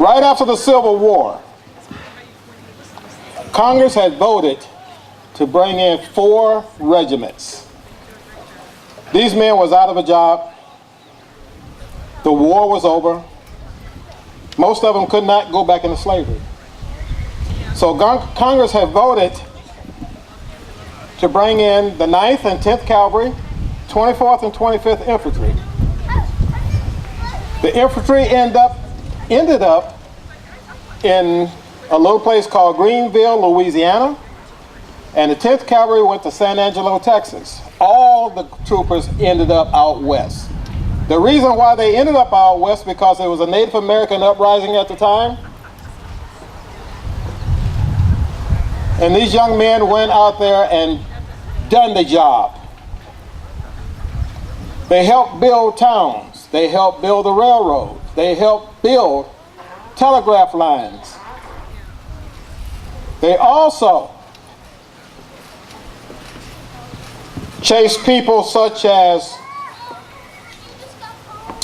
Right after the Civil War, Congress had voted to bring in 4 regiments. These men was out of a job. The war was over. Most of them could not go back into slavery. So Congress had voted to bring in the 9th and 10th Cavalry, 24th and 25th Infantry. The infantry ended up in a little place called Greenville, Louisiana, and the 10th Cavalry went to San Angelo, Texas. All the troopers ended up out west. The reason why they ended up out west because there was a Native American uprising at the time. And these young men went out there and done the job. They helped build towns. They helped build the railroad. They helped build telegraph lines. They also chased people such as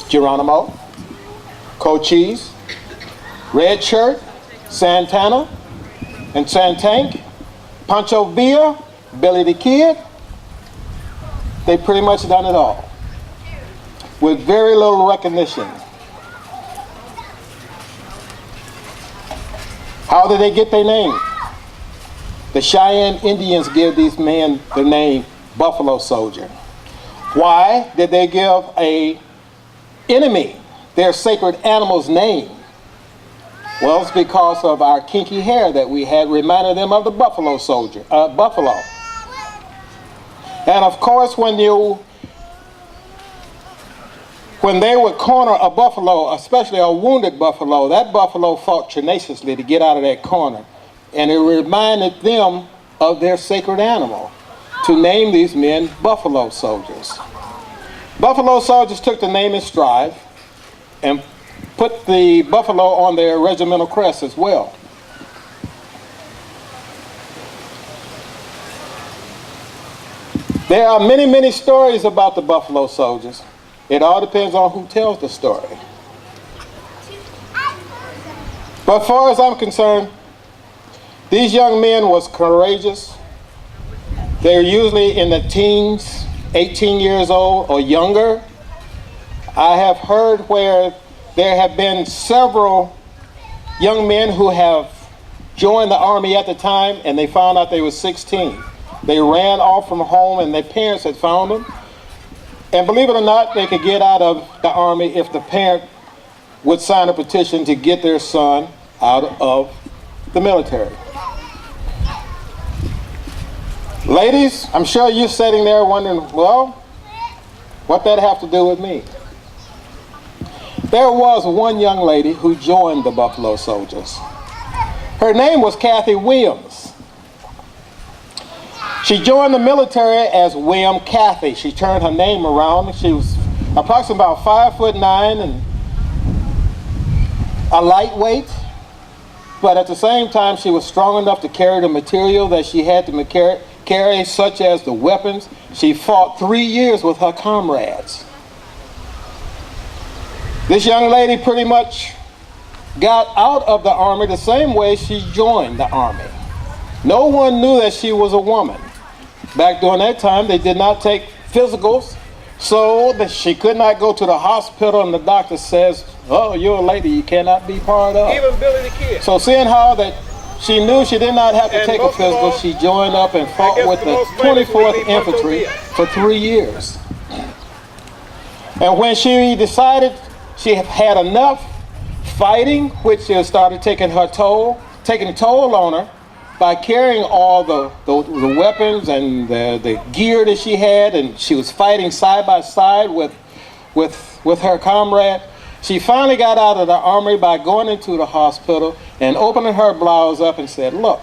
Geronimo, Cochise, Red Shirt, Santana, and Santank, Pancho Villa, Billy the Kid. They pretty much done it all with very little recognition. How did they get their name? The Cheyenne Indians give these men the name Buffalo Soldier. Why did they give an enemy their sacred animal's name? Well, it's because of our kinky hair that we had reminded them of the Buffalo Soldier, Buffalo. And of course, when they would corner a buffalo, especially a wounded buffalo, that buffalo fought tenaciously to get out of that corner. And it reminded them of their sacred animal to name these men Buffalo Soldiers. Buffalo Soldiers took the name in stride and put the buffalo on their regimental crest as well. There are many, many stories about the Buffalo Soldiers. It all depends on who tells the story. But as far as I'm concerned, these young men was courageous. They're usually in the teens, 18 years old or younger. I have heard where there have been several young men who have joined the army at the time and they found out they were 16. They ran off from home and their parents had found them. And believe it or not, they could get out of the army if the parent would sign a petition to get their son out of the military. Ladies, I'm sure you're sitting there wondering, well, what that have to do with me? There was one young lady who joined the Buffalo Soldiers. Her name was Kathy Williams. She joined the military as William Kathy. She turned her name around. She was approximately about 5'9" and a lightweight, but at the same time she was strong enough to carry the material that she had to carry, such as the weapons. She fought 3 years with her comrades. This young lady pretty much got out of the army the same way she joined the army. No one knew that she was a woman. Back during that time, they did not take physicals, so that she could not go to the hospital and the doctor says, oh, you're a lady, you cannot be part of. Even Billy the Kid. So seeing how that she knew she did not have to take a physical, she joined up and fought with the 24th Infantry for 3 years. And when she decided she had enough fighting, which started taking a toll on her, by carrying all the weapons and the gear that she had, and she was fighting side by side with her comrade. She finally got out of the army by going into the hospital and opening her blouse up and said, look.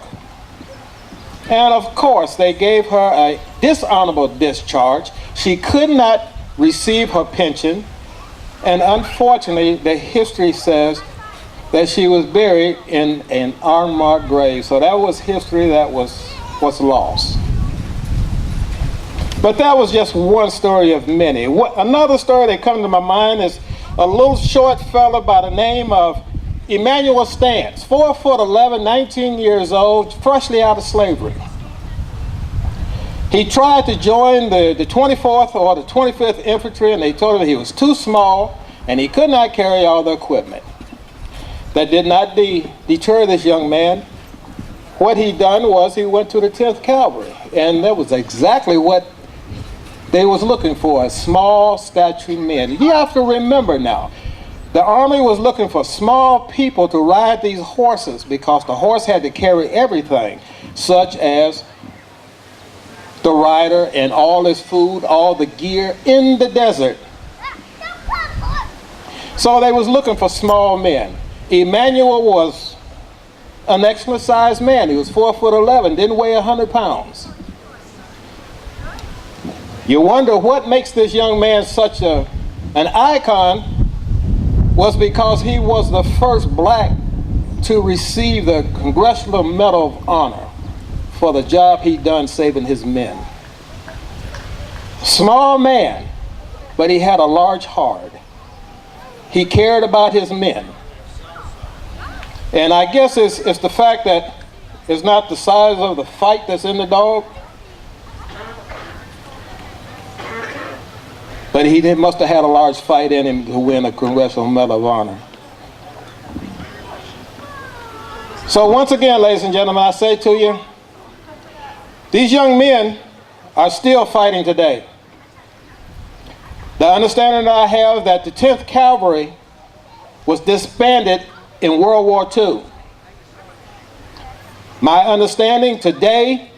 And of course, they gave her a dishonorable discharge. She could not receive her pension, and unfortunately, the history says that she was buried in an unmarked grave. So that was history that was lost. But that was just one story of many. Another story that comes to my mind is a little short fella by the name of Emmanuel Stance, 4'11", 19 years old, freshly out of slavery. He tried to join the 24th or the 25th Infantry, and they told him he was too small and he could not carry all the equipment. That did not deter this young man. What he done was he went to the 10th Cavalry, and that was exactly what they was looking for, small statured men. You have to remember now, the Army was looking for small people to ride these horses because the horse had to carry everything, such as the rider and all his food, all the gear in the desert. So they was looking for small men. Emmanuel was an excellent sized man. He was 4'11", didn't weigh 100 pounds. You wonder what makes this young man such an icon. Was because he was the first black to receive the Congressional Medal of Honor for the job he done saving his men. Small man, but he had a large heart. He cared about his men. And I guess it's the fact that it's not the size of the fight that's in the dog, but he must have had a large fight in him to win a Congressional Medal of Honor. So once again, ladies and gentlemen, I say to you, these young men are still fighting today. The understanding that I have that the 10th Cavalry was disbanded in World War II. My understanding today,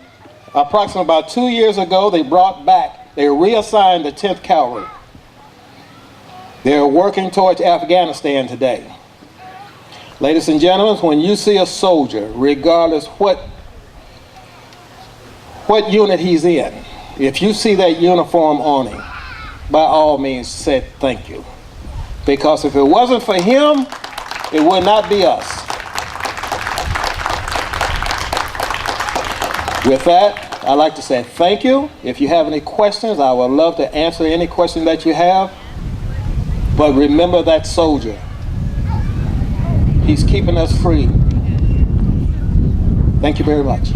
approximately about 2 years ago, they reassigned the 10th Cavalry. They're working towards Afghanistan today. Ladies and gentlemen, when you see a soldier, regardless what unit he's in, if you see that uniform on him, by all means say thank you. Because if it wasn't for him, it would not be us. With that, I'd like to say thank you. If you have any questions, I would love to answer any question that you have. But remember that soldier. He's keeping us free. Thank you very much.